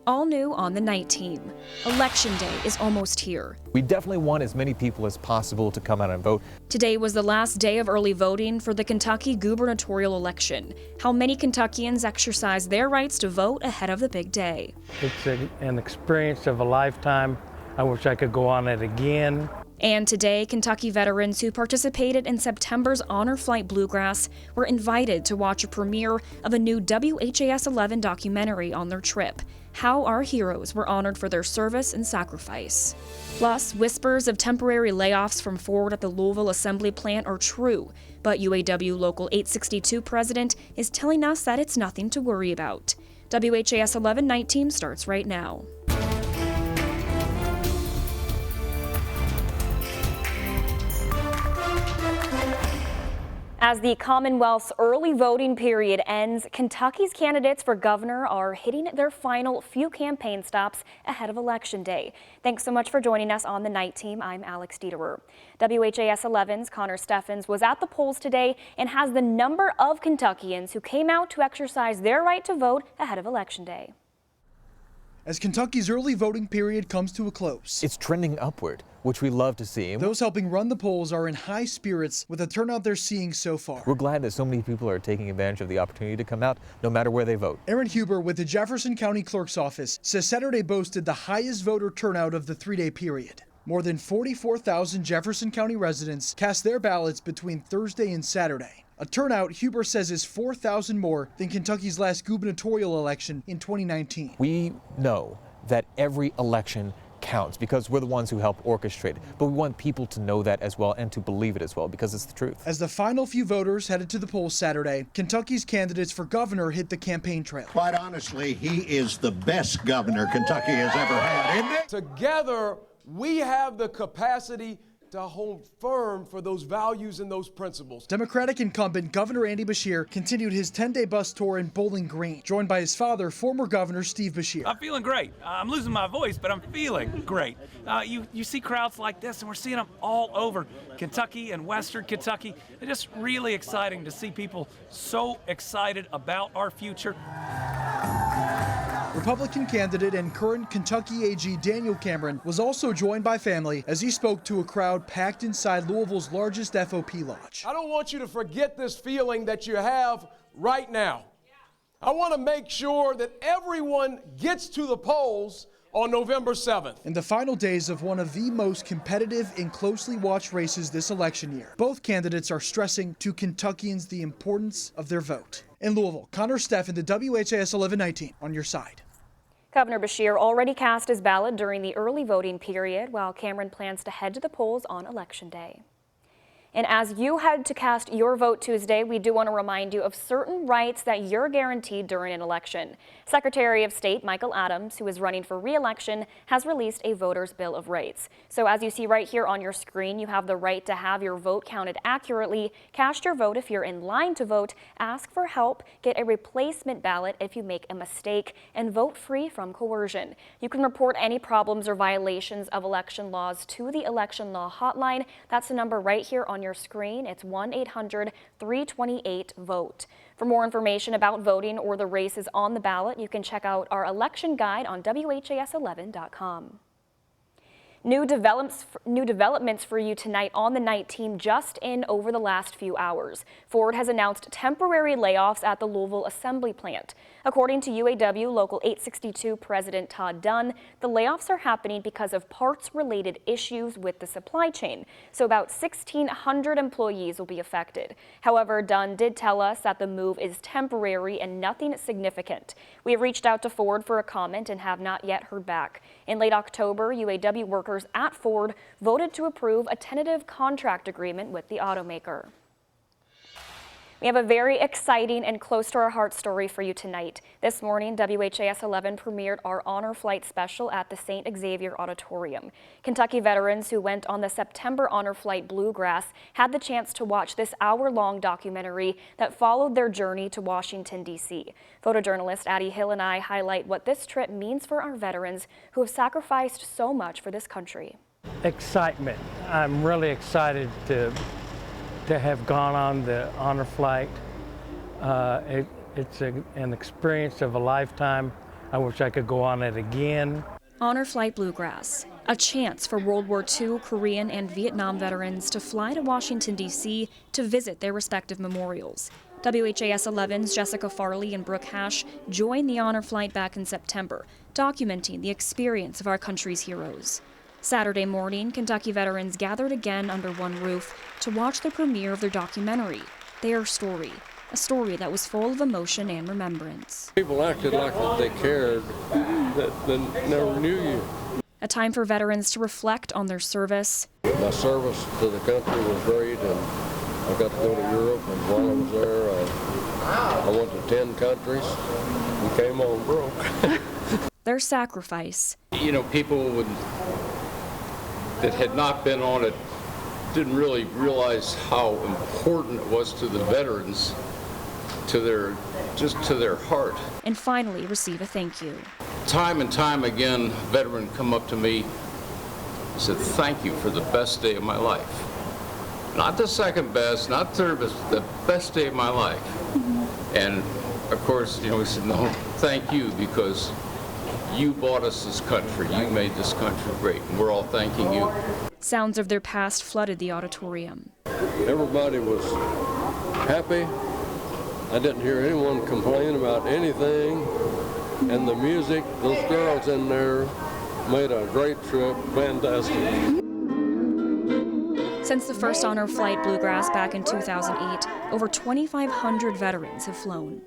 All new on the night team. Election day is almost here. We definitely want as many people as possible to come out and vote. Today was the last day of early voting for the Kentucky gubernatorial election. How many Kentuckians exercise their rights to vote ahead of the big day? It's an experience of a lifetime. I wish I could go on it again. And today, Kentucky veterans who participated in September's Honor Flight Bluegrass were invited to watch a premiere of a new WHAS11 documentary on their trip, how our heroes were honored for their service and sacrifice. Plus, whispers of temporary layoffs from Ford at the Louisville assembly plant are true, but UAW Local 862 president is telling us that it's nothing to worry about. WHAS 11 night team starts right now. As the Commonwealth's early voting period ends, Kentucky's candidates for governor are hitting their final few campaign stops ahead of Election Day. Thanks so much for joining us on the night team. I'm Alex Dieterer. WHAS 11's Connor Steffens was at the polls today and has the number of Kentuckians who came out to exercise their right to vote ahead of Election Day. As Kentucky's early voting period comes to a close, It's trending upward, which we love to see. those helping run the polls are in high spirits with the turnout they're seeing so far. We're glad that so many people are taking advantage of the opportunity to come out, no matter where they vote. Aaron Huber with the Jefferson County Clerk's Office says Saturday boasted the highest voter turnout of the three-day period. More than 44,000 Jefferson County residents cast their ballots between Thursday and Saturday. A turnout Huber says is 4,000 more than Kentucky's last gubernatorial election in 2019. We know that every election counts because we're the ones who help orchestrate it. But we want people to know that as well and to believe it as well because it's the truth. As the final few voters headed to the polls Saturday, Kentucky's candidates for governor hit the campaign trail. Quite honestly, he is the best governor Kentucky has ever had, isn't it? Together, we have the capacity to hold firm for those values and those principles. Democratic incumbent Governor Andy Beshear continued his 10-day bus tour in Bowling Green, joined by his father, former Governor Steve Beshear. I'm feeling great. I'm losing my voice, but I'm feeling great. You see crowds like this, and we're seeing them all over Kentucky and Western Kentucky. It's just really exciting to see people so excited about our future. Republican candidate and current Kentucky AG Daniel Cameron was also joined by family as he spoke to a crowd packed inside Louisville's largest FOP lodge. I don't want you to forget this feeling that you have right now. I want to make sure that everyone gets to the polls on November 7th. In the final days of one of the most competitive and closely watched races this election year, both candidates are stressing to Kentuckians the importance of their vote. In Louisville, Connor Steffen, the WHAS 11 19 on your side. Governor Beshear already cast his ballot during the early voting period, while Cameron plans to head to the polls on Election Day. And as you head to cast your vote Tuesday, we do want to remind you of certain rights that you're guaranteed during an election. Secretary of State Michael Adams, who is running for re-election, has released a voter's Bill of Rights. So as you see right here on your screen, you have the right to have your vote counted accurately, cast your vote if you're in line to vote, ask for help, get a replacement ballot if you make a mistake, and vote free from coercion. You can report any problems or violations of election laws to the Election Law Hotline. That's the number right here on your screen. It's 1-800-328-VOTE. For more information about voting or the races on the ballot, you can check out our election guide on WHAS11.com. New developments for you tonight on the night team just in over the last few hours. Ford has announced temporary layoffs at the Louisville assembly plant. According to UAW Local 862 President Todd Dunn, the layoffs are happening because of parts-related issues with the supply chain. So about 1,600 employees will be affected. However, Dunn did tell us that the move is temporary and nothing significant. We have reached out to Ford for a comment and have not yet heard back. In late October, UAW workers at Ford voted to approve a tentative contract agreement with the automaker. We have a very exciting and close to our heart story for you tonight. This morning, WHAS 11 premiered our Honor Flight special at the St. Xavier Auditorium. Kentucky veterans who went on the September Honor Flight Bluegrass had the chance to watch this hour-long documentary that followed their journey to Washington, D.C. Photojournalist Addie Hill and I highlight what this trip means for our veterans who have sacrificed so much for this country. Excitement. I'm really excited to have gone on the honor flight. It's an experience of a lifetime. I wish I could go on it again. Honor Flight Bluegrass, a chance for World War II, Korean, and Vietnam veterans to fly to Washington, D.C. to visit their respective memorials. WHAS 11's Jessica Farley and Brooke Hash joined the honor flight back in September, documenting the experience of our country's heroes. Saturday morning, Kentucky veterans gathered again under one roof to watch the premiere of their documentary, Their Story, a story that was full of emotion and remembrance. People acted like that they cared, that they never knew you. A time for veterans to reflect on their service. My service to the country was great, and I got to go to Europe, and while I was there, I went to 10 countries and came home broke. Their sacrifice. You know, people that had not been on it didn't really realize how important it was to the veterans, to their heart. And finally receive a thank you. Time and time again, veterans come up to me and said, "Thank you for the best day of my life." Not the second best, not third best, the best day of my life. And of course, you know, we said, "No, thank you, because you bought us this country. You made this country great, and we're all thanking you." Sounds of their past flooded the auditorium. Everybody was happy. I didn't hear anyone complain about anything. And the music, those girls in there made a great trip, fantastic. Since the first honor flight Bluegrass back in 2008, over 2,500 veterans have flown.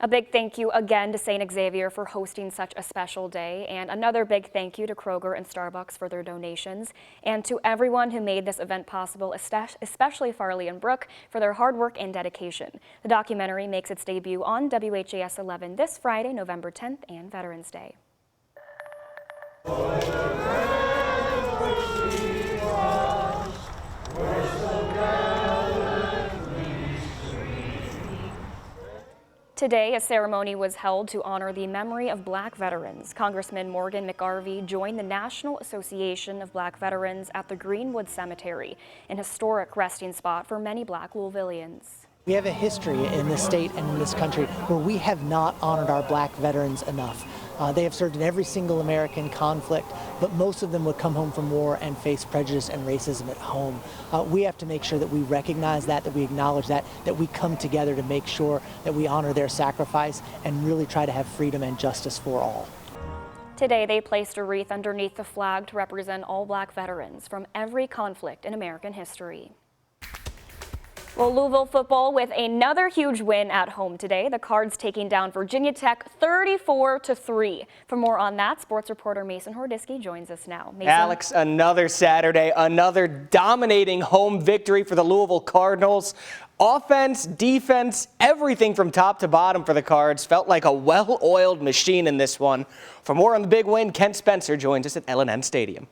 A big thank you again to St. Xavier for hosting such a special day, and another big thank you to Kroger and Starbucks for their donations, and to everyone who made this event possible, especially Farley and Brooke, for their hard work and dedication. The documentary makes its debut on WHAS 11 this Friday, November 10th, and Veterans Day. Today, a ceremony was held to honor the memory of Black veterans. Congressman Morgan McGarvey joined the National Association of Black Veterans at the Greenwood Cemetery, an historic resting spot for many Black Louisvillians. We have a history in this state and in this country where we have not honored our Black veterans enough. They have served in every single American conflict, but most of them would come home from war and face prejudice and racism at home. We have to make sure that we recognize that we acknowledge that we come together to make sure that we honor their sacrifice and really try to have freedom and justice for all. Today, they placed a wreath underneath the flag to represent all Black veterans from every conflict in American history. Well, Louisville football with another huge win at home today. The Cards taking down Virginia Tech 34-3. For more on that, sports reporter Mason Hordisky joins us now. Mason? Alex, another Saturday, another dominating home victory for the Louisville Cardinals. Offense, defense, everything from top to bottom for the Cards. Felt like a well-oiled machine in this one. For more on the big win, Kent Spencer joins us at L&N Stadium.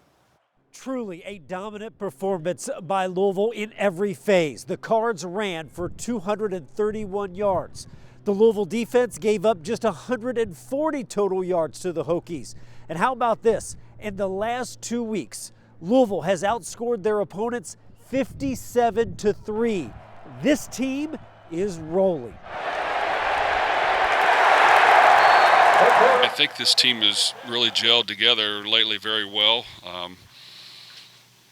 Truly a dominant performance by Louisville in every phase. The Cards ran for 231 yards. The Louisville defense gave up just 140 total yards to the Hokies. And how about this? In the last 2 weeks, Louisville has outscored their opponents 57-3. This team is rolling. I think this team has really gelled together lately very well.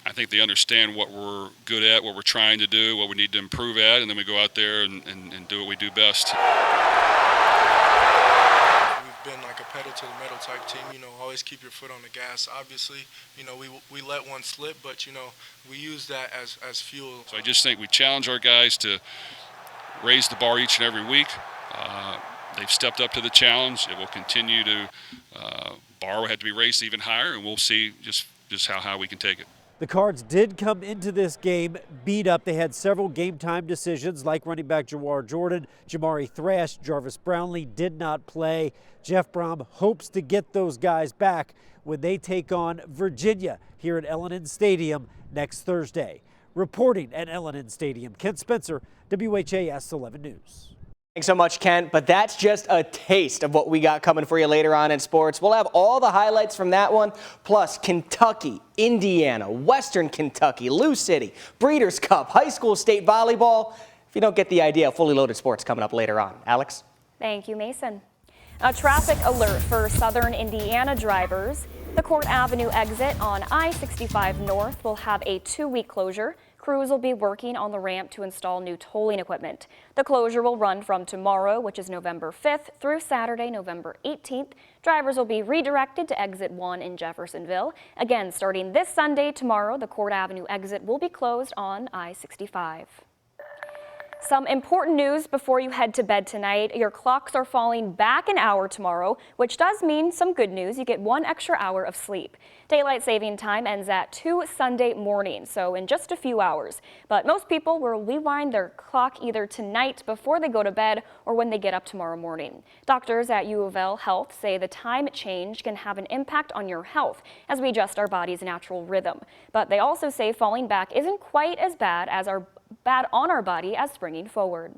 I think they understand what we're good at, what we're trying to do, what we need to improve at, and then we go out there and do what we do best. We've been like a pedal to the metal type team, you know, always keep your foot on the gas. Obviously, you know, we let one slip, but, you know, we use that as fuel. So I just think we challenge our guys to raise the bar each and every week. They've stepped up to the challenge. It will continue to, bar will have to be raised even higher, and we'll see just how high we can take it. The Cards did come into this game beat up. They had several game-time decisions like running back Jawar Jordan, Jamari Thrash, Jarvis Brownlee did not play. Jeff Brom hopes to get those guys back when they take on Virginia here at L&N Stadium next Thursday. Reporting at L&N Stadium, Kent Spencer, WHAS 11 News. Thanks so much, Kent. But that's just a taste of what we got coming for you later on in sports. We'll have all the highlights from that one, plus Kentucky, Indiana, Western Kentucky, Lou City, Breeders' Cup, high school state volleyball. If you don't get the idea, fully loaded sports coming up later on. Alex? Thank you, Mason. A traffic alert for southern Indiana drivers. The Court Avenue exit on I-65 North will have a 2-week closure. Crews will be working on the ramp to install new tolling equipment. The closure will run from tomorrow, which is November 5th, through Saturday, November 18th. Drivers will be redirected to exit 1 in Jeffersonville. Again, starting this Sunday, tomorrow, the Court Avenue exit will be closed on I-65. Some important news before you head to bed tonight. Your clocks are falling back an hour tomorrow, which does mean some good news. You get 1 extra hour of sleep. Daylight saving time ends at 2 Sunday morning, so in just a few hours. But most people will rewind their clock either tonight before they go to bed or when they get up tomorrow morning. Doctors at U.of.L. Health say the time change can have an impact on your health as we adjust our body's natural rhythm. But they also say falling back isn't quite as bad on our body as springing forward.